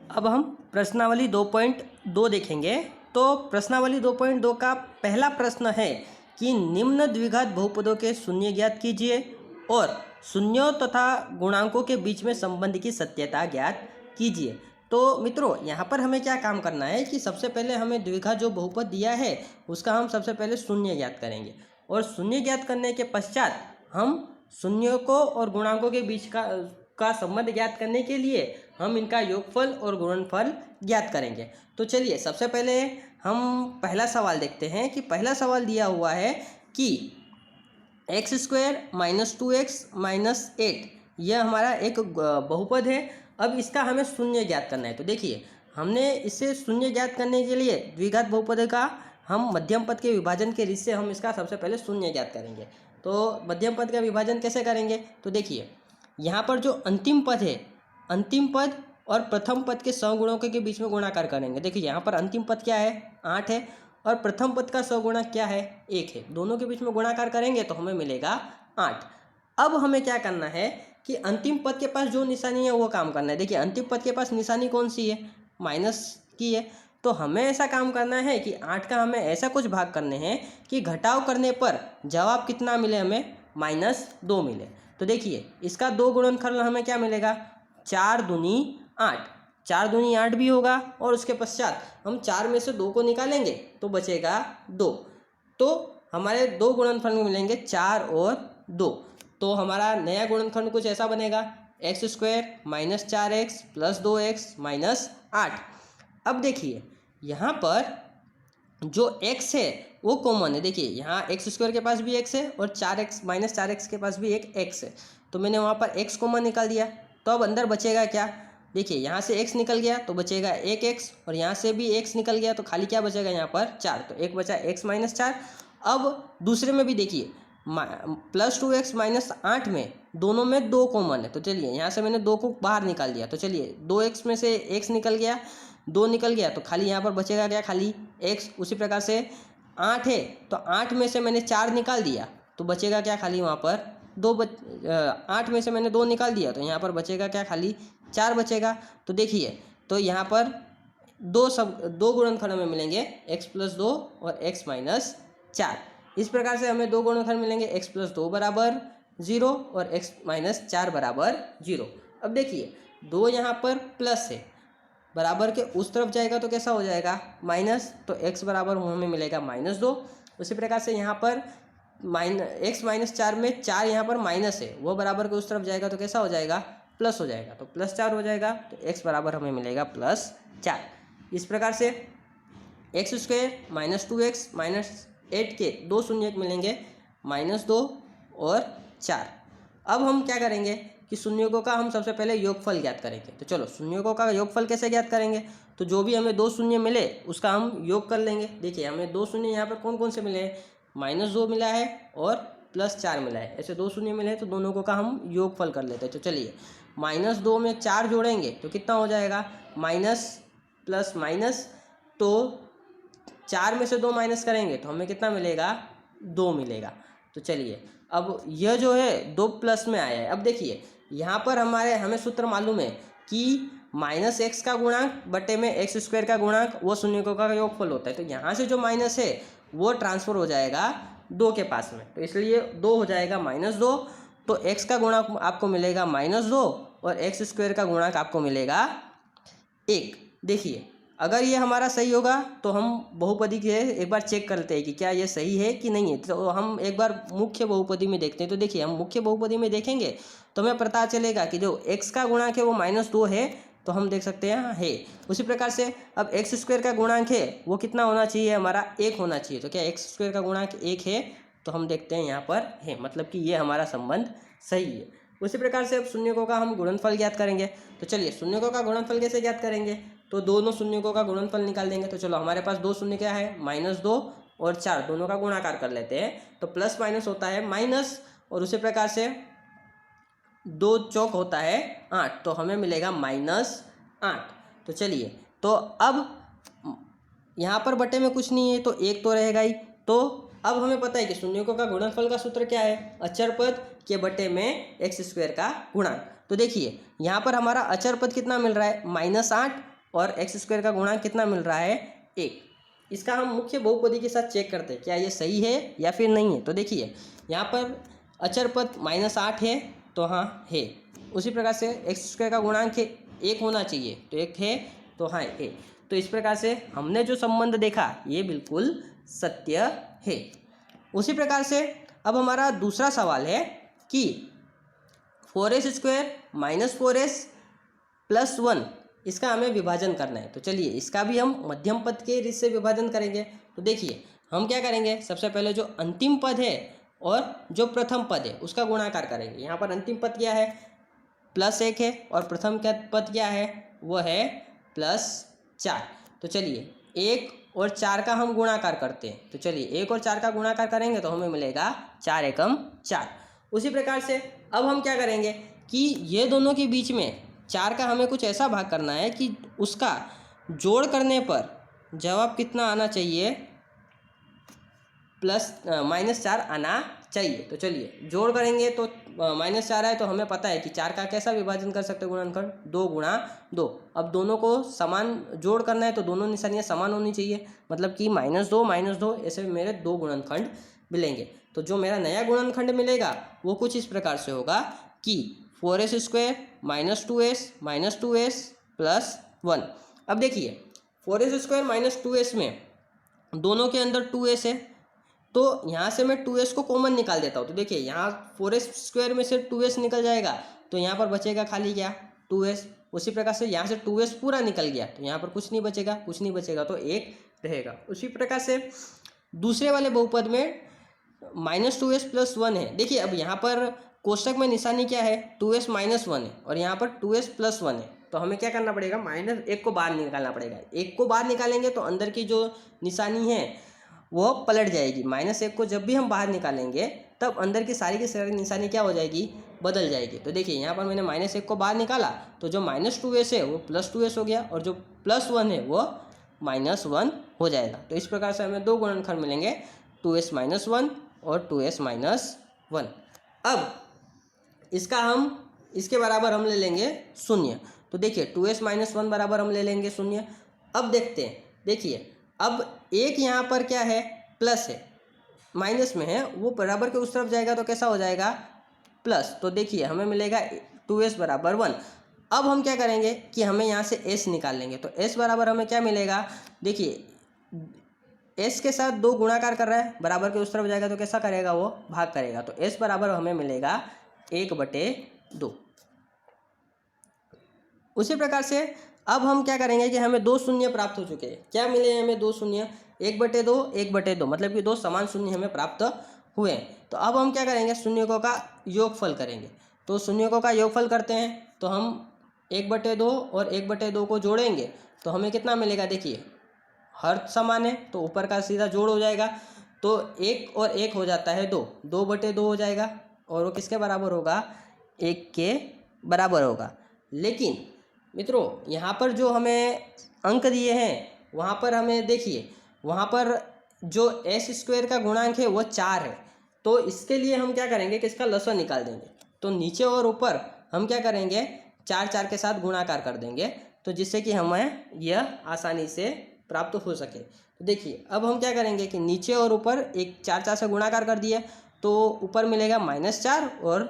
अब हम प्रश्नावली 2.2 देखेंगे। तो प्रश्नावली 2.2 का पहला प्रश्न है कि निम्न द्विघात बहुपदों के शून्य ज्ञात कीजिए और शून्यों तथा गुणांकों के बीच में संबंध की सत्यता ज्ञात कीजिए। तो मित्रों, यहाँ पर हमें क्या काम करना है कि सबसे पहले हमें द्विघात जो बहुपद दिया है उसका हम सबसे पहले शून्य ज्ञात करेंगे और शून्य ज्ञात करने के पश्चात हम शून्यों को और गुणांकों के बीच का संबंध ज्ञात करने के लिए हम इनका योगफल और गुणनफल ज्ञात करेंगे। तो चलिए सबसे पहले हम पहला सवाल देखते हैं कि पहला सवाल दिया हुआ है कि x² - 2x - 8 यह हमारा एक बहुपद है। अब इसका हमें शून्य ज्ञात करना है। तो देखिए, हमने इसे शून्य ज्ञात करने के लिए द्विघात बहुपद का हम मध्यम पद के विभाजन के रीत से हम इसका सबसे पहले शून्य ज्ञात करेंगे। तो मध्यम पद का विभाजन कैसे करेंगे? तो देखिए, यहाँ पर जो अंतिम पद है, अंतिम पद और प्रथम पद के सगुणकों के बीच में गुणाकार करेंगे। देखिए, यहाँ पर अंतिम पद क्या है? 8 है और प्रथम पद का सगुणक क्या है? 1 है। दोनों के बीच में गुणाकार करेंगे तो हमें मिलेगा 8। अब हमें क्या करना है कि अंतिम पद के पास जो निशानी है वो काम करना है। देखिए, अंतिम पद के पास निशानी कौन सी है? माइनस की है। तो हमें ऐसा काम करना है कि 8 का हमें ऐसा कुछ भाग करने हैं कि घटाव करने पर जवाब कितना मिले? हमें -2 मिले। तो देखिए, इसका 2 गुणनफल हमें क्या मिलेगा? 4 दूनी 8, 4 दूनी 8 भी होगा और उसके पश्चात हम 4 में से 2 को निकालेंगे तो बचेगा 2। तो हमारे 2 गुणनफल मिलेंगे 4 और 2। तो हमारा नया गुणनफल कुछ ऐसा बनेगा x² - 4x + 2x - 8। अब देखिए, यहाँ पर जो x है वो कॉमन है। देखिए, यहाँ x² के पास भी x है और 4x - 4x के पास भी एक x है। तो मैंने वहाँ पर x कॉमन निकाल दिया। तो अब अंदर बचेगा क्या? देखिए, यहाँ से x निकल गया तो बचेगा 1x और यहाँ से भी x निकल गया तो खाली क्या बचेगा? यहाँ पर 4। तो एक बचा x - 4। अब दूसरे में भी देखिए, +2x - 8 में दोनों में 2 कॉमन है। तो चलिए, यहाँ से मैंने 2 को बाहर निकाल दिया। तो चलिए, 2x में से x निकल गया, 2 निकल गया तो खाली यहाँ पर बचेगा क्या? खाली x। उसी प्रकार से 8 है तो 8 में से मैंने 4 निकाल दिया तो बचेगा क्या? खाली वहाँ पर 8 में से मैंने 2 निकाल दिया तो यहाँ पर बचेगा क्या? खाली 4 बचेगा। तो देखिए, तो यहाँ पर 2 गुणनफल हमें मिलेंगे x + 2 और x - 4। इस प्रकार से हमें 2 गुणनफल मिलेंगे x + 2 = 0 और x - 4 = 0। अब देखिए, 2 यहाँ पर प्लस है, बराबर के उस तरफ जाएगा तो कैसा हो जाएगा? माइनस। तो x बराबर हमें मिलेगा -2। उसी प्रकार से यहाँ पर x - 4 में 4 यहाँ पर माइनस है, वो बराबर के उस तरफ जाएगा तो कैसा हो जाएगा? प्लस हो जाएगा। तो +4 हो जाएगा। तो x बराबर हमें मिलेगा +4। इस प्रकार से x² - 2x - 8 के 2 शून्यक मिलेंगे -2 और 4। अब हम क्या करेंगे कि शून्यकों का हम सबसे पहले योगफल ज्ञात करेंगे। तो चलो, शून्यकों का योगफल कैसे ज्ञात करेंगे? तो जो भी हमें 2 शून्य मिले उसका हम योग कर लेंगे। देखिए, हमें 2 शून्य यहाँ पर कौन कौन से मिले हैं? -2 मिला है और +4 मिला है। ऐसे 2 शून्य मिले हैं तो दोनों को का हम योगफल कर लेते हैं। तो चलिए, -2 में 4 जोड़ेंगे तो कितना हो जाएगा? Minus plus minus. तो 4 में से 2 माइनस करेंगे तो हमें कितना मिलेगा? 2 मिलेगा। तो चलिए, अब यह जो है 2 प्लस में आया है। अब देखिए, यहाँ पर हमें सूत्र मालूम है कि -x का गुणांक बटे में x² का गुणांक वो शून्यकों का योगफल होता है। तो यहाँ से जो माइनस है वो ट्रांसफर हो जाएगा 2 के पास में, तो इसलिए 2 हो जाएगा -2। तो x का गुणांक आपको मिलेगा -2 और x² का गुणांक आपको मिलेगा 1। देखिए, अगर ये हमारा सही होगा तो हम बहुपदी के एक बार चेक करते हैं कि क्या ये सही है कि नहीं है। तो हम एक बार मुख्य बहुपदी में देखते हैं। तो देखिए, हम मुख्य बहुपदी में देखेंगे तो हमें पता चलेगा कि जो x का गुणांक है वो -2 है, तो हम देख सकते हैं है। उसी प्रकार से अब x² का गुणांक है वो कितना होना चाहिए? हमारा 1 होना चाहिए। तो क्या x² का गुणांक 1 है? तो हम देखते हैं यहाँ पर है, मतलब कि ये हमारा संबंध सही है। उसी प्रकार से अब शून्यकों का हम गुणनफल ज्ञात करेंगे। तो चलिए, शून्यकों का गुणनफल कैसे ज्ञात करेंगे? तो दोनों शून्यकों का गुणनफल निकाल देंगे। तो चलो, हमारे पास 2 शून्य क्या है? -2 और 4, दोनों का गुणाकार कर लेते हैं। तो प्लस माइनस होता है माइनस और उसी प्रकार से 2 चौक होता है 8, तो हमें मिलेगा -8। तो चलिए, तो अब यहाँ पर बटे में कुछ नहीं है तो 1 तो रहेगा ही। तो अब हमें पता है कि शून्यकों का गुणनफल का सूत्र क्या है? अचर पद के बटे में x² का गुणांक। तो देखिए, यहाँ पर हमारा अचर पद कितना मिल रहा है? -8 और एक्स स्क्वायर का गुणांक कितना मिल रहा है, 1। इसका हम मुख्य बहुपदी के साथ चेक करते हैं क्या ये सही है या फिर नहीं है। तो देखिए यहाँ पर अचर पद -8 है तो हाँ है। उसी प्रकार से एक्स स्क्वायर का गुणांक है 1 होना चाहिए तो 1 है तो हाँ है। तो इस प्रकार से हमने जो संबंध देखा ये बिल्कुल सत्य है। उसी प्रकार से अब हमारा दूसरा सवाल है कि 4s² - 4s + 1 इसका हमें विभाजन करना है। तो चलिए इसका भी हम मध्यम पद के रीत से विभाजन करेंगे। तो देखिए हम क्या करेंगे, सबसे पहले जो अंतिम पद है और जो प्रथम पद है उसका गुणाकार करेंगे। यहाँ पर अंतिम पद क्या है, +1 है और प्रथम क्या पद क्या है, वो है +4। तो चलिए 1 और 4 का हम गुणाकार करते हैं। तो चलिए 1 और 4 का गुणाकार करेंगे तो हमें मिलेगा 4 एकम 4। उसी प्रकार से अब हम क्या करेंगे कि ये दोनों के बीच में 4 का हमें कुछ ऐसा भाग करना है कि उसका जोड़ करने पर जवाब कितना आना चाहिए, -4 आना चाहिए। तो चलिए जोड़ करेंगे तो -4 है तो हमें पता है कि 4 का कैसा विभाजन कर सकते हैं गुणनखंड, 2 × 2। अब दोनों को समान जोड़ करना है तो दोनों निशानियाँ समान होनी चाहिए, मतलब कि -2 -2 ऐसे मेरे 2 गुणनखंड मिलेंगे। तो जो मेरा नया गुणनखंड मिलेगा वो कुछ इस प्रकार से होगा कि 4s² - 2s + 1। अब देखिए 4s² - 2s में दोनों के अंदर 2s है तो यहाँ से मैं 2s को कॉमन निकाल देता हूँ। तो देखिए यहाँ 4s² में से 2s निकल जाएगा तो यहाँ पर बचेगा खाली क्या, 2s। उसी प्रकार से यहाँ से 2s पूरा निकल गया तो यहाँ पर कुछ नहीं बचेगा तो 1 रहेगा। उसी प्रकार से दूसरे वाले बहुपद में -2s + 1 है। देखिए अब यहाँ पर कोष्टक में निशानी क्या है, 2s - 1 है और यहाँ पर 2s + 1 है। तो हमें क्या करना पड़ेगा, -1 को बाहर निकालना पड़ेगा। 1 को बाहर निकालेंगे तो अंदर की जो निशानी है वो पलट जाएगी। -1 को जब भी हम बाहर निकालेंगे तब अंदर की सारी निशानी क्या हो जाएगी, बदल जाएगी। तो देखिए यहाँ पर मैंने -1 को बाहर निकाला तो जो -2s है वो +2s हो गया और जो +1 है वो -1 हो जाएगा। तो इस प्रकार से हमें 2 गुणनखंड मिलेंगे, 2s - 1 और 2s - 1। अब इसके बराबर हम ले लेंगे 0। तो देखिए 2s - 1 बराबर हम ले लेंगे 0। अब देखते हैं, देखिए अब एक यहाँ पर क्या है, प्लस है, माइनस में है, वो बराबर के उस तरफ जाएगा तो कैसा हो जाएगा, प्लस। तो देखिए हमें मिलेगा 2s = 1। अब हम क्या करेंगे कि हमें यहाँ से s निकाल लेंगे। तो s बराबर हमें क्या मिलेगा, देखिए s के साथ 2 गुणाकार कर रहा है, बराबर के उस तरफ जाएगा तो कैसा करेगा, वो भाग करेगा। तो s बराबर हमें मिलेगा 1/2। उसी प्रकार से अब हम क्या करेंगे कि हमें 2 शून्य प्राप्त हो चुके हैं। क्या मिले हैं हमें 2 शून्य, 1/2 1/2, मतलब कि 2 समान शून्य हमें प्राप्त हुए हैं। तो अब हम क्या करेंगे, शून्यकों का योगफल करेंगे। तो शून्यकों का योगफल करते हैं तो हम 1/2 और 1/2 को जोड़ेंगे तो हमें कितना मिलेगा, देखिए हर समान है तो ऊपर का सीधा जोड़ हो जाएगा। तो 1 और 1 हो जाता है 2, 2/2 हो जाएगा और वो किसके बराबर होगा, 1 के बराबर होगा। लेकिन मित्रों यहाँ पर जो हमें अंक दिए हैं वहाँ पर हमें देखिए, वहाँ पर जो s² का गुणांक है वो 4 है। तो इसके लिए हम क्या करेंगे कि इसका लसव निकाल देंगे। तो नीचे और ऊपर हम क्या करेंगे, 4 के साथ गुणाकार कर देंगे तो जिससे कि हमें यह आसानी से प्राप्त हो सके। तो देखिए अब हम क्या करेंगे कि नीचे और ऊपर एक 4 से गुणाकार कर दिए तो ऊपर मिलेगा -4 और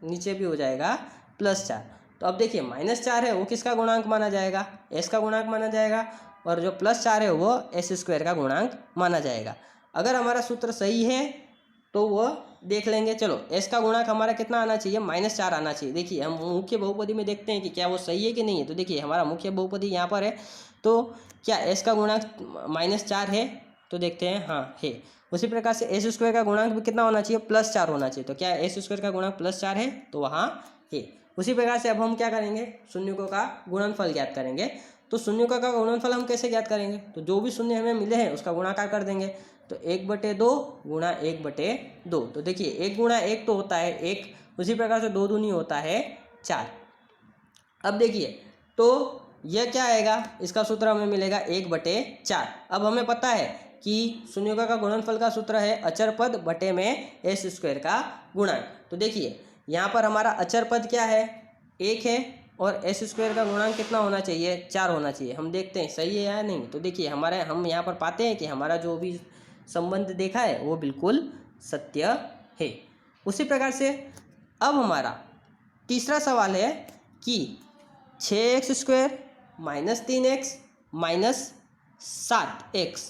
नीचे भी हो जाएगा +4। तो अब देखिए -4 है वो किसका गुणांक माना जाएगा, s का गुणांक माना जाएगा और जो +4 है वो s² का गुणांक माना जाएगा। अगर हमारा सूत्र सही है तो वो देख लेंगे। चलो s का गुणांक हमारा कितना आना चाहिए, -4 आना चाहिए। देखिए हम मुख्य बहुपदी में देखते हैं कि क्या वो सही है कि नहीं है। तो देखिए हमारा मुख्य बहुपदी यहाँ पर है तो क्या s का गुणांक -4 है, तो देखते हैं हाँ है। उसी प्रकार से s² का गुणांक भी कितना होना चाहिए, +4 होना चाहिए। तो क्या s² का गुणांक +4 है, तो वहाँ है। उसी प्रकार से अब हम क्या करेंगे, शून्यकों का गुणनफल ज्ञात करेंगे। तो शून्यकों का गुणनफल हम कैसे ज्ञात करेंगे, तो जो भी शून्य हमें मिले हैं उसका गुणाकार कर देंगे। तो 1/2 गुणा 1/2। तो देखिए 1 गुणा 1 तो होता है 1, उसी प्रकार से 2 दूनी होता है 4। अब देखिए तो यह क्या आएगा, इसका सूत्र हमें मिलेगा 1/4। अब हमें पता है कि शून्यकों का गुणनफल का सूत्र है अचर पद बटे में s² का गुणांक। तो देखिए यहाँ पर हमारा अचर पद क्या है, 1 है और एस स्क्वायर का गुणांक कितना होना चाहिए, 4 होना चाहिए। हम देखते हैं सही है या नहीं। तो देखिए हम यहाँ पर पाते हैं कि हमारा जो भी संबंध देखा है वो बिल्कुल सत्य है। उसी प्रकार से अब हमारा तीसरा सवाल है कि 6x² minus 3x minus 7x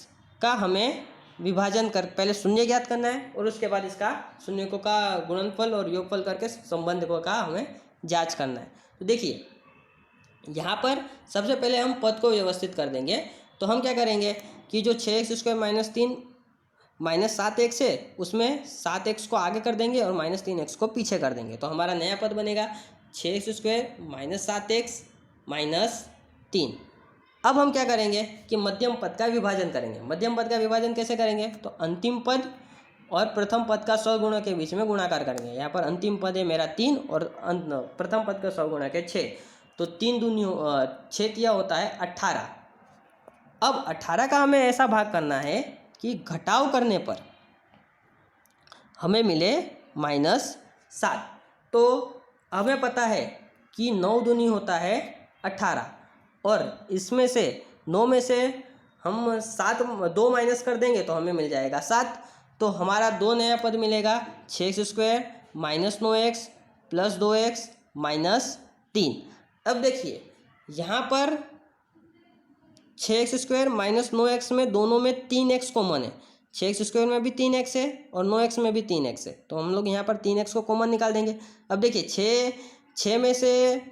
का हमें विभाजन कर पहले शून्य ज्ञात करना है और उसके बाद इसका शून्यकों का गुणनफल और योगफल करके संबंध को का हमें जांच करना है। तो देखिए यहाँ पर सबसे पहले हम पद को व्यवस्थित कर देंगे। तो हम क्या करेंगे कि जो 6x² माइनस 3 माइनस 7x है उसमें 7x को आगे कर देंगे और माइनस 3x को पीछे कर देंगे। तो हमारा नया पद बनेगा 6x² माइनस 7x माइनस 3। अब हम क्या करेंगे कि मध्यम पद का विभाजन करेंगे। मध्यम पद का विभाजन कैसे करेंगे, तो अंतिम पद और प्रथम पद का सगुणक के बीच में गुणाकार करेंगे। यहाँ पर अंतिम पद है मेरा 3 और प्रथम पद का सगुणक है 6। तो 3 दूनी 6 तिया होता है 18। अब 18 का हमें ऐसा भाग करना है कि घटाव करने पर हमें मिले -7। तो हमें पता है कि 9 दूनी होता है 18 और इसमें से 9 में से हम 2 माइनस कर देंगे तो हमें मिल जाएगा 7। तो हमारा 2 नया पद मिलेगा 6x² minus 9x plus 2x minus 3। अब देखिए यहाँ पर 6x² माइनस 9x में दोनों में 3x कॉमन है। 6x² में भी 3x है और 9x में भी 3x है। तो हम लोग यहाँ पर 3x को कॉमन निकाल देंगे। अब देखिए 6 में से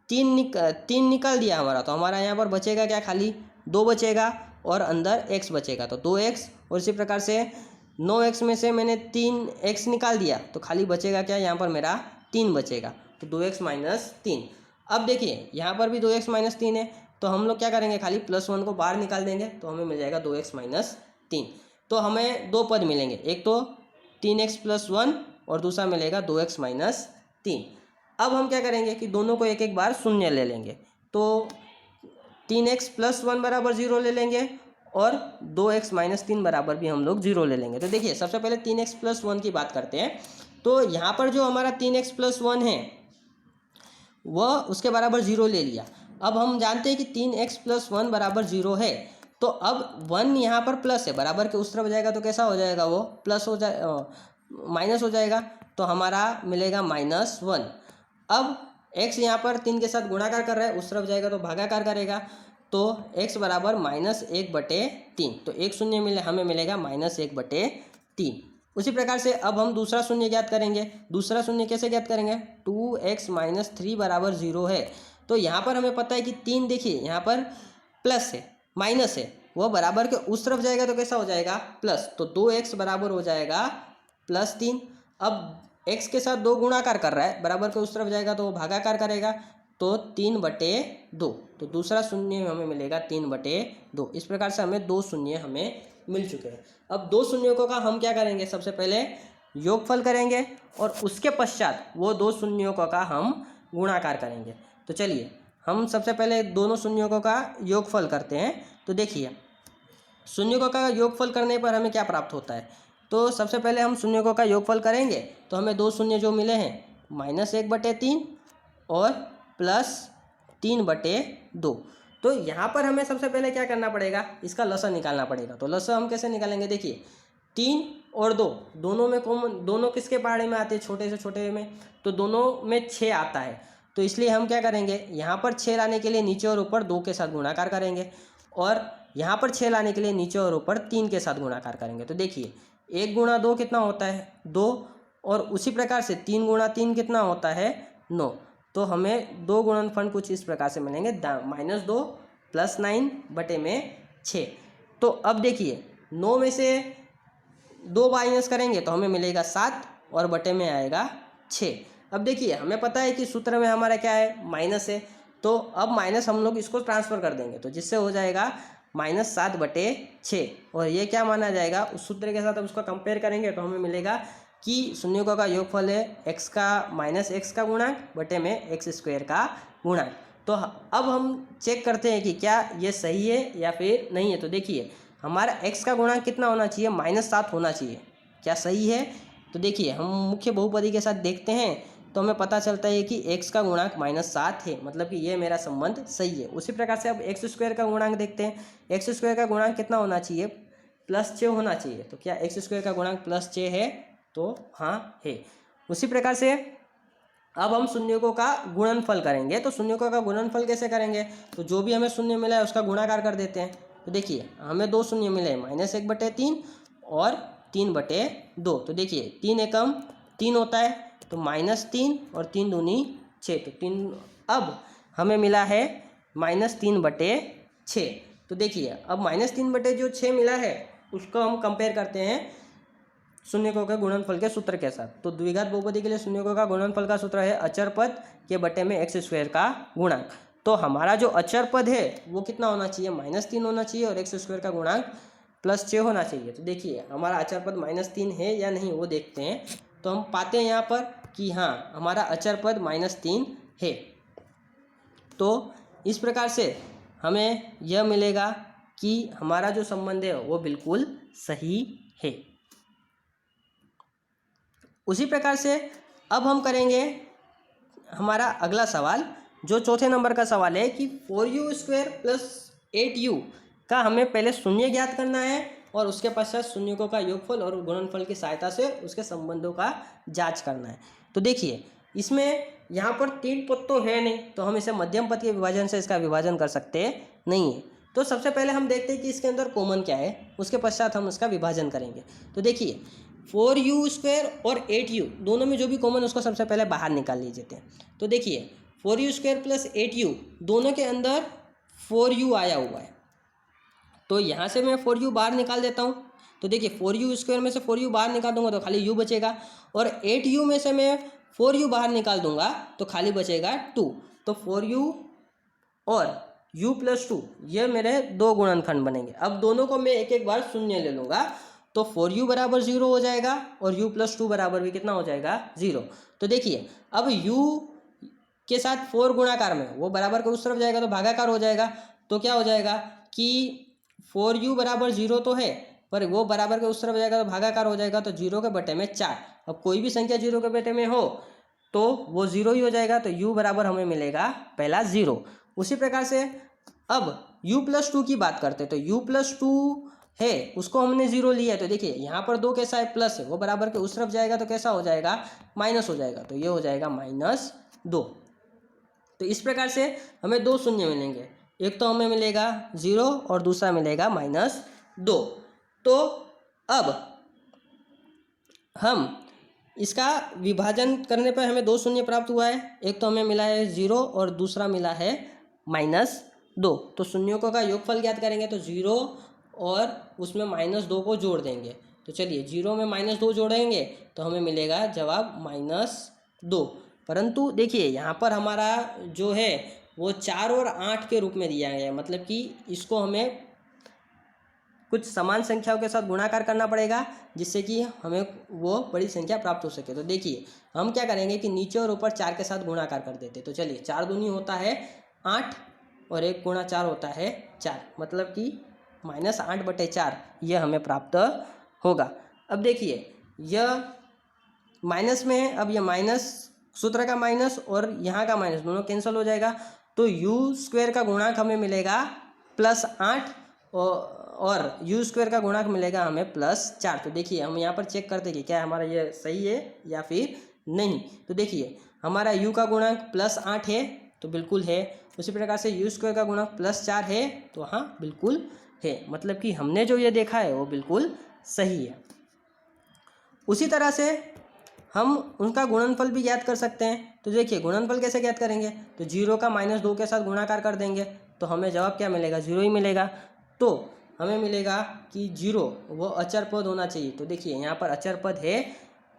3 निकाल दिया हमारा, तो हमारा यहाँ पर बचेगा क्या, खाली 2 बचेगा और अंदर x बचेगा तो 2x। और इसी प्रकार से 9x में से मैंने 3x निकाल दिया तो खाली बचेगा क्या, यहाँ पर मेरा 3 बचेगा तो 2x माइनस 3। अब देखिए यहाँ पर भी 2x माइनस 3 है तो हम लोग क्या करेंगे, खाली +1 को बाहर निकाल देंगे तो हमें मिल जाएगा 2x माइनस 3। तो हमें 2 पद मिलेंगे, एक तो 3x प्लस 1 और दूसरा मिलेगा 2x माइनस 3। अब हम क्या करेंगे कि दोनों को एक एक बार शून्य ले लेंगे। तो 3x प्लस 1 बराबर 0 ले लेंगे और 2x माइनस 3 बराबर भी हम लोग 0 ले लेंगे। तो देखिए सबसे पहले 3x प्लस 1 की बात करते हैं। तो यहाँ पर जो हमारा 3x प्लस 1 है वह उसके बराबर 0 ले लिया। अब हम जानते हैं कि 3x प्लस 1 बराबर 0 है। तो अब 1 यहाँ पर प्लस है, बराबर के उस तरफ जाएगा तो कैसा हो जाएगा, वो प्लस हो जाए माइनस हो जाएगा तो हमारा मिलेगा -1। अब x यहाँ पर 3 के साथ गुणाकार कर रहा है, उस तरफ जाएगा तो भागाकार करेगा तो x बराबर -1/3। तो एक शून्य मिले हमें मिलेगा -1/3। उसी प्रकार से अब हम दूसरा शून्य ज्ञात करेंगे। दूसरा शून्य कैसे ज्ञात करेंगे, 2x माइनस 3 बराबर 0 है। तो यहाँ पर हमें पता है कि 3 देखिए यहाँ पर प्लस है माइनस है, वह बराबर के उस तरफ जाएगा तो कैसा हो जाएगा, प्लस। तो 2x बराबर हो जाएगा +3। अब x के साथ 2 गुणाकार कर रहा है, बराबर के उस तरफ जाएगा तो वो भागाकार करेगा तो 3/2। तो दूसरा शून्य हमें मिलेगा 3/2। इस प्रकार से हमें 2 शून्य हमें मिल चुके हैं। अब 2 शून्यों का हम क्या करेंगे, सबसे पहले योगफल करेंगे और उसके पश्चात वो 2 शून्यों का हम गुणाकार करेंगे। तो चलिए हम सबसे पहले दोनों शून्यों का योगफल करते हैं। तो देखिए शून्यों का योगफल करने पर हमें क्या प्राप्त होता है। तो सबसे पहले हम शून्यों का योगफल करेंगे तो हमें 2 शून्य जो मिले हैं -1/3 और +3/2। तो यहाँ पर हमें सबसे पहले क्या करना पड़ेगा, इसका लसन निकालना पड़ेगा। तो लसन हम कैसे निकालेंगे, देखिए 3 और 2 दोनों में कॉमन, दोनों किसके पहाड़े में आते हैं, छोटे से छोटे में, तो दोनों में 6 आता है। तो इसलिए हम क्या करेंगे, यहाँ पर 6 लाने के लिए नीचे और ऊपर 2 के साथ गुणाकार करेंगे और यहाँ पर 6 लाने के लिए नीचे और ऊपर 3 के साथ गुणाकार करेंगे। तो देखिए 1 गुणा 2 कितना होता है, 2। और उसी प्रकार से 3 गुणा 3 कितना होता है, 9। तो हमें 2 गुणनफल कुछ इस प्रकार से मिलेंगे, -2 + 9/6। तो अब देखिए 9 में से 2 माइनस करेंगे तो हमें मिलेगा 7 और बटे में आएगा 6। अब देखिए हमें पता है कि सूत्र में हमारा क्या है, माइनस है। तो अब माइनस हम लोग इसको ट्रांसफ़र कर देंगे तो जिससे हो जाएगा -7/6 और ये क्या माना जाएगा, उस सूत्र के साथ अब उसको कंपेयर करेंगे तो हमें मिलेगा कि शून्यों का योगफल है x का -x का गुणांक बटे में x² का गुणांक। तो अब हम चेक करते हैं कि क्या ये सही है या फिर नहीं है। तो देखिए हमारा x का गुणांक कितना होना चाहिए, -7 होना चाहिए। क्या सही है, तो देखिए हम मुख्य बहुपदी के साथ देखते हैं तो हमें पता चलता है कि x का गुणांक -7 है, मतलब कि ये मेरा संबंध सही है। उसी प्रकार से अब एक्स स्क्वायर का गुणांक देखते हैं। एक्स स्क्वायर का गुणांक कितना होना चाहिए? +6 होना चाहिए। तो क्या एक्स स्क्वायर का गुणांक +6 है? तो हाँ है। उसी प्रकार से अब हम शून्यकों का गुणनफल करेंगे। तो शून्यकों का गुणनफल कैसे करेंगे? तो जो भी हमें शून्य मिला है उसका गुणाकार कर देते हैं। तो देखिए हमें 2 शून्य मिले हैं, -1/3 और 3/2। तो देखिए 3 एकम 3 होता है, तो -3 और 3 दूनी 6, तो 3। अब हमें मिला है -3/6। तो देखिए अब -3/6 मिला है, उसको हम कंपेयर करते हैं शून्यकों के गुणनफल के सूत्र के साथ। तो द्विघात बहुपदी के लिए शून्यकों का गुणनफल का सूत्र है अचर पद के बटे में एक्स स्क्वायर का गुणांक। तो हमारा जो अचर पद है वो कितना होना चाहिए? -3 होना चाहिए और एक्स स्क्वायर का गुणांक +6 होना चाहिए। तो देखिए हमारा अचर पद -3 है या नहीं वो देखते हैं। तो हम पाते हैं यहाँ पर कि हाँ हमारा अचर पद -3 है। तो इस प्रकार से हमें यह मिलेगा कि हमारा जो संबंध है वो बिल्कुल सही है। उसी प्रकार से अब हम करेंगे हमारा अगला सवाल, जो चौथे नंबर का सवाल है कि 4u² + 8u का हमें पहले शून्य ज्ञात करना है और उसके पश्चात शून्यकों का योगफल और गुणनफल की सहायता से उसके संबंधों का जांच करना है। तो देखिए इसमें यहाँ पर 3 पद तो है नहीं, तो हम इसे मध्यम पद के विभाजन से इसका विभाजन कर सकते नहीं है। तो सबसे पहले हम देखते हैं कि इसके अंदर कॉमन क्या है, उसके पश्चात हम उसका विभाजन करेंगे। तो देखिए 4u² और 8u दोनों में जो भी कॉमन उसको सबसे पहले बाहर निकाल लीजिए हैं। तो देखिए 4u² + 8u दोनों के अंदर 4u आया हुआ है, तो यहाँ से मैं 4u बाहर निकाल देता हूँ। तो देखिए 4u² में से 4u बाहर निकाल दूंगा तो खाली u बचेगा, और 8u में से मैं 4u बाहर निकाल दूंगा तो खाली बचेगा 2। तो 4u और u + 2 ये मेरे दो गुणनखंड बनेंगे। अब दोनों को मैं एक एक बार शून्य ले लूँगा, तो 4u = 0 हो जाएगा और u + 2 बराबर भी कितना हो जाएगा? 0। तो देखिए अब u के साथ 4 गुणाकार में वो बराबर के उस तरफ जाएगा तो भागाकार हो जाएगा। तो क्या हो जाएगा कि 4u = 0 तो है, पर वो बराबर के उस तरफ जाएगा तो भागाकार हो जाएगा, तो 0 के बटे में 4। अब कोई भी संख्या 0 के बटे में हो तो वो 0 ही हो जाएगा, तो u बराबर हमें मिलेगा पहला 0। उसी प्रकार से अब u + 2 की बात करते हैं। तो u + 2 है उसको हमने 0 लिया है, तो देखिए यहाँ पर 2 कैसा है? प्लस है, वो बराबर के उस तरफ जाएगा तो कैसा हो जाएगा? माइनस हो जाएगा, तो ये हो जाएगा -2। तो इस प्रकार से हमें 2 शून्य मिलेंगे, एक तो हमें मिलेगा 0 और दूसरा मिलेगा -2। तो अब हम इसका विभाजन करने पर हमें 2 शून्य प्राप्त हुआ है, एक तो हमें मिला है 0 और दूसरा मिला है -2। तो शून्यों का योगफल ज्ञात करेंगे, तो 0 और उसमें -2 को जोड़ देंगे। तो चलिए 0 में -2 जोड़ेंगे तो हमें मिलेगा जवाब -2। परंतु देखिए यहाँ पर हमारा जो है वो 4 और 8 के रूप में दिया गया है, मतलब कि इसको हमें कुछ समान संख्याओं के साथ गुणाकार करना पड़ेगा जिससे कि हमें वो बड़ी संख्या प्राप्त हो सके। तो देखिए हम क्या करेंगे कि नीचे और ऊपर 4 के साथ गुणाकार कर देते। तो चलिए 4 दूनी होता है 8 और 1 गुणा 4 होता है 4, मतलब कि -8/4 यह हमें प्राप्त होगा। अब देखिए यह माइनस में है, अब यह माइनस सूत्र का माइनस और यहाँ का माइनस दोनों कैंसिल हो जाएगा, तो u² का गुणांक हमें मिलेगा +8 और u² का गुणांक मिलेगा हमें +4। तो देखिए हम यहाँ पर चेक करते हैं कि क्या हमारा ये सही है या फिर नहीं। तो देखिए हमारा u का गुणांक +8 है तो बिल्कुल है, उसी प्रकार से u² का गुणांक +4 है तो हाँ बिल्कुल है, मतलब कि हमने जो ये देखा है वो बिल्कुल सही है। उसी तरह से हम उनका गुणनफल भी ज्ञात कर सकते हैं। तो देखिए गुणनफल कैसे ज्ञात करेंगे? तो 0 का -2 के साथ गुणाकार कर देंगे तो हमें जवाब क्या मिलेगा? 0 ही मिलेगा। तो हमें मिलेगा कि 0 वो अचर पद होना चाहिए। तो देखिए यहाँ पर अचर पद है,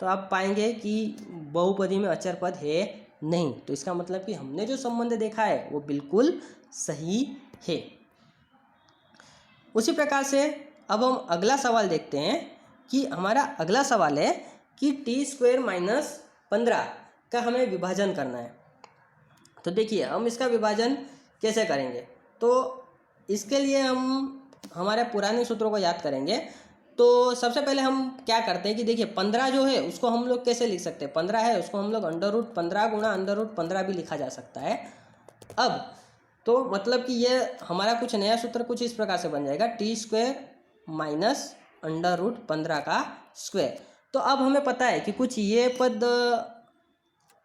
तो आप पाएंगे कि बहुपदी में अचर पद है नहीं, तो इसका मतलब कि हमने जो संबंध देखा है वो बिल्कुल सही है। उसी प्रकार से अब हम अगला सवाल देखते हैं कि हमारा अगला सवाल है कि t² - 15 का हमें विभाजन करना है। तो देखिए हम इसका विभाजन कैसे करेंगे? तो इसके लिए हम हमारे पुराने सूत्रों को याद करेंगे। तो सबसे पहले हम क्या करते हैं कि देखिए 15 जो है उसको हम लोग कैसे लिख सकते हैं, 15 है उसको हम लोग √15 गुणा √15 भी लिखा जा सकता है। अब तो मतलब कि ये हमारा कुछ नया सूत्र कुछ इस प्रकार से बन जाएगा, t² माइनस √15 का स्क्वायर। तो अब हमें पता है कि कुछ ये पद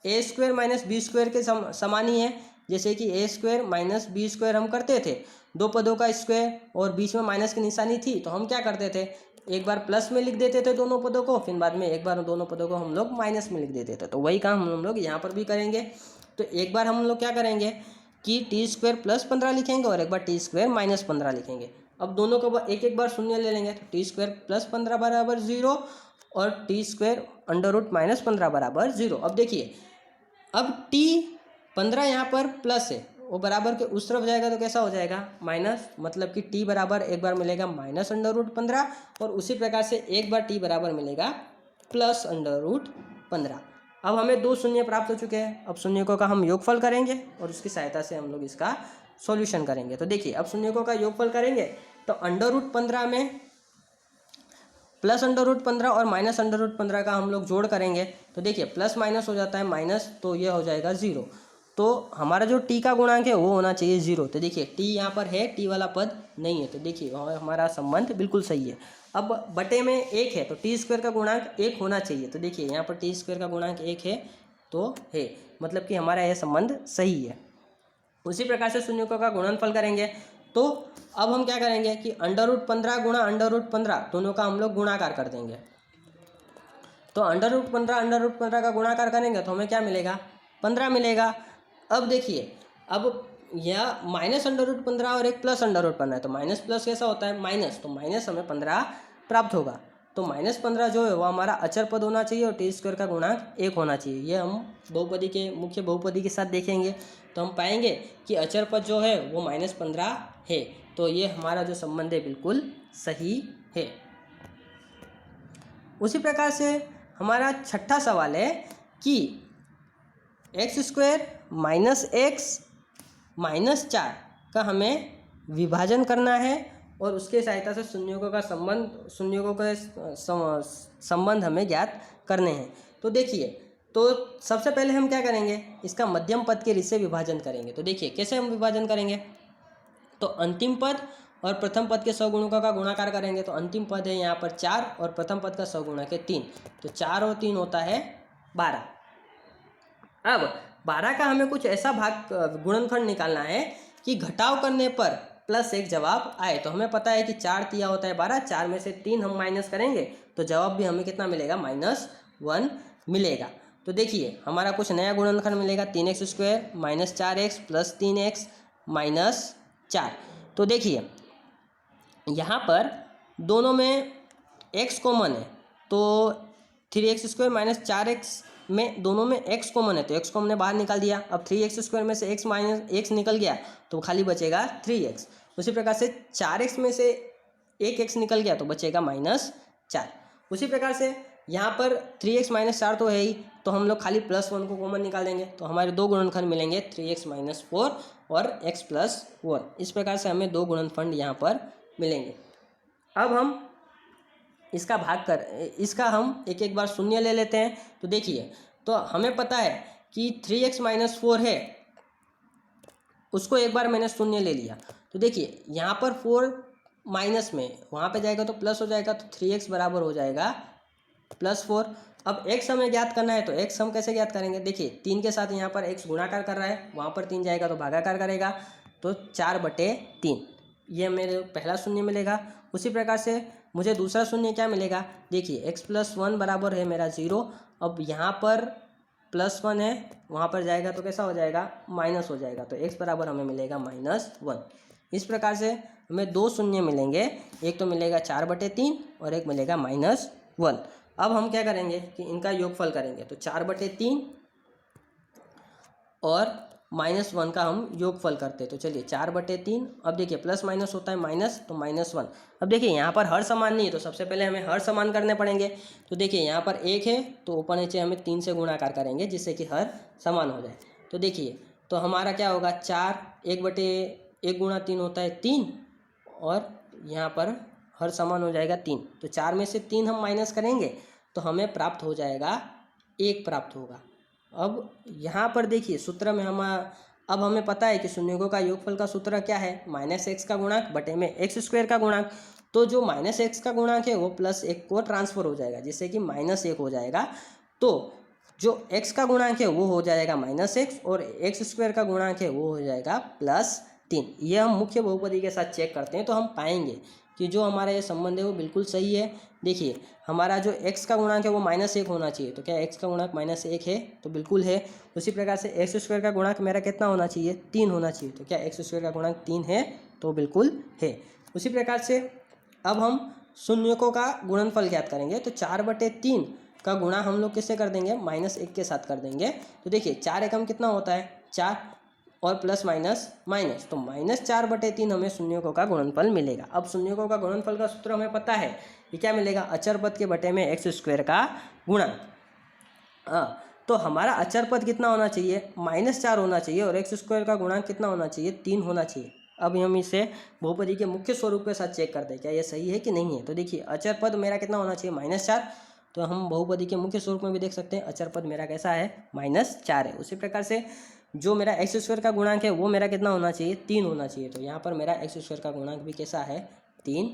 a² माइनस b² के समान ही है, जैसे कि a² माइनस b² हम करते थे, दो पदों का स्क्वायर और बीच में माइनस की निशानी थी, तो हम क्या करते थे, एक बार प्लस में लिख देते थे दोनों पदों को, फिर बाद में एक बार दोनों पदों को हम लोग माइनस में लिख देते थे। तो वही काम हम लोग यहाँ पर भी करेंगे। तो एक बार हम लोग क्या करेंगे कि t² + 15 लिखेंगे और एक बार t² माइनस 15 लिखेंगे। अब दोनों को एक एक बार शून्य ले लेंगे, तो t² + 15 बराबर 0 और t² √-15 बराबर 0। अब देखिए, अब t15 यहाँ पर प्लस है, वो बराबर के उस तरफ जाएगा तो कैसा हो जाएगा माइनस, मतलब कि t बराबर एक बार मिलेगा माइनस √15 और उसी प्रकार से एक बार t बराबर मिलेगा प्लस √15। अब हमें दो शून्य प्राप्त हो चुके हैं। अब शून्यकों का हम योगफल करेंगे और उसकी सहायता से हम लोग इसका सॉल्यूशन करेंगे। तो देखिए, अब शून्यकों का योगफल करेंगे तो √15 में प्लस √15 और माइनस √15 का हम लोग जोड़ करेंगे। तो देखिए प्लस माइनस हो जाता है माइनस, तो ये हो जाएगा 0। तो हमारा जो t का गुणांक है वो होना चाहिए 0। तो देखिए t यहाँ पर है, t वाला पद नहीं है, तो देखिए हमारा संबंध बिल्कुल सही है। अब बटे में 1 है तो t² का गुणांक 1 होना चाहिए। तो देखिए यहाँ पर t² का गुणांक 1 है तो है, मतलब कि हमारा यह संबंध सही है। उसी प्रकार से शून्यकों का गुणनफल करेंगे। तो अब हम क्या करेंगे कि √15 गुणा √15 दोनों का हम लोग गुणाकार कर देंगे। तो √15 का गुणाकार करेंगे तो हमें क्या मिलेगा, 15 मिलेगा। अब देखिए, अब यह माइनस √15 और एक प्लस √15 है, तो माइनस प्लस कैसा होता है माइनस, तो माइनस हमें 15 प्राप्त होगा। तो -15 जो है वो हमारा अचर पद होना चाहिए और t² का गुणांक 1 होना चाहिए। ये हम बहुपदी के मुख्य बहुपदी के साथ देखेंगे तो हम पाएंगे कि अचर पद जो है वो -15 है। तो ये हमारा जो संबंध है बिल्कुल सही है। उसी प्रकार से हमारा छठा सवाल है कि x² - x - 4 का हमें विभाजन करना है और उसके सहायता से शून्यकों का संबंध हमें ज्ञात करने हैं। तो देखिए, तो सबसे पहले हम क्या करेंगे, इसका मध्यम पद के से विभाजन करेंगे। तो देखिए कैसे हम विभाजन करेंगे, तो अंतिम पद और प्रथम पद के सगुणकों का गुणाकार करेंगे। तो अंतिम पद है यहाँ पर 4 और प्रथम पद का सगुणक है 3, तो 4 और 3 होता है 12। अब 12 का हमें कुछ ऐसा भाग गुणनखंड निकालना है कि घटाव करने पर +1 जवाब आए। तो हमें पता है कि 4 तिया होता है 12, 4 में से 3 हम माइनस करेंगे तो जवाब भी हमें कितना मिलेगा, -1 मिलेगा। तो देखिए हमारा कुछ नया गुणनखंड मिलेगा, 3x² - 4x + 3x - 4। तो देखिए यहाँ पर दोनों में x कॉमन है, तो 3x² - 4x में दोनों में x कॉमन है, तो x को हमने बाहर निकाल दिया। अब 3x² में से x निकल गया तो खाली बचेगा 3x। उसी प्रकार से 4x में से एक x निकल गया तो बचेगा -4। उसी प्रकार से यहाँ पर 3x - 4 तो है ही, तो हम लोग खाली +1 को कॉमन निकाल देंगे तो हमारे दो गुणनखंड मिलेंगे, 3x - 4 और x + 1। इस प्रकार से हमें दो गुणनखंड यहाँ पर मिलेंगे। अब हम इसका हम एक एक बार शून्य ले लेते हैं। तो देखिए, तो हमें पता है कि 3x - 4 है, उसको एक बार मैंने शून्य ले लिया। तो देखिए यहाँ पर 4 माइनस में वहाँ पे जाएगा तो प्लस हो जाएगा, तो 3x बराबर हो जाएगा +4। अब x हमें ज्ञात करना है, तो x हम कैसे ज्ञात करेंगे, देखिए 3 के साथ यहाँ पर x गुणाकार कर रहा है, वहाँ पर 3 जाएगा तो भागाकार करेगा, तो 4/3 ये मेरे पहला शून्य मिलेगा। उसी प्रकार से मुझे दूसरा शून्य क्या मिलेगा, देखिए x + 1 बराबर है मेरा 0। अब यहाँ पर +1 है, वहाँ पर जाएगा तो कैसा हो जाएगा, माइनस हो जाएगा, तो x बराबर हमें मिलेगा -1। इस प्रकार से हमें दो शून्य मिलेंगे, एक तो मिलेगा 4/3 और एक मिलेगा -1। अब हम क्या करेंगे कि इनका योगफल करेंगे, तो 4/3 और -1 का हम योगफल करते हैं। तो चलिए 4/3, अब देखिए प्लस माइनस होता है माइनस, तो -1। अब देखिए यहाँ पर हर समान नहीं है, तो सबसे पहले हमें हर समान करने पड़ेंगे। तो देखिए यहाँ पर 1 है तो ऊपर नीचे हमें 3 से गुणाकार करेंगे जिससे कि हर समान हो जाए। तो देखिए तो हमारा क्या होगा, 4 1/1 गुणा 3 होता है 3, और यहाँ पर हर समान हो जाएगा 3। तो 4 में से 3 हम माइनस करेंगे तो हमें प्राप्त हो जाएगा 1 प्राप्त होगा। अब यहाँ पर देखिए सूत्र में अब हमें पता है कि शून्यों का योगफल का सूत्र क्या है, -x का गुणांक बटे में x² का गुणांक। तो जो -x का गुणांक है वो +1 को ट्रांसफर हो जाएगा, जिससे कि -1 हो जाएगा। तो जो x का गुणांक है वो हो जाएगा -x और x² का गुणांक है वो हो जाएगा +3। ये हम मुख्य बहुपदी के साथ चेक करते हैं तो हम पाएंगे कि जो हमारा ये संबंध है वो बिल्कुल सही है। देखिए हमारा जो x का गुणांक है वो -1 होना चाहिए, तो क्या x का गुणांक -1 है, तो बिल्कुल है। उसी प्रकार से x² का गुणांक मेरा कितना होना चाहिए, 3 होना चाहिए, तो क्या x² का गुणांक 3 है, तो बिल्कुल है। उसी प्रकार से अब हम शून्यकों का गुणनफल ज्ञात करेंगे। तो 4/3 का गुणा हम लोग किससे कर देंगे, -1 के साथ कर देंगे। तो देखिए 4 एकम कितना होता है, 4 और प्लस माइनस माइनस, तो -4/3 हमें शून्यकों का गुणनफल मिलेगा। अब शून्यकों का गुणनफल का सूत्र हमें पता है कि क्या मिलेगा, अचर पद के बटे में x² का गुणा। तो हमारा अचर पद कितना होना चाहिए, -4 होना चाहिए और x² का गुणांक कितना होना चाहिए, 3 होना चाहिए। अब हम इसे बहुपदी के मुख्य स्वरूप के साथ चेक करते हैं क्या ये सही है कि नहीं है। तो देखिए अचर पद मेरा कितना होना चाहिए, -4, तो हम बहुपदी के मुख्य स्वरूप में भी देख सकते हैं अचर पद मेरा कैसा है, -4 है। उसी प्रकार से जो मेरा x² का गुणांक है वो मेरा कितना होना चाहिए, 3 होना चाहिए। तो यहाँ पर मेरा x² का गुणांक भी कैसा है, 3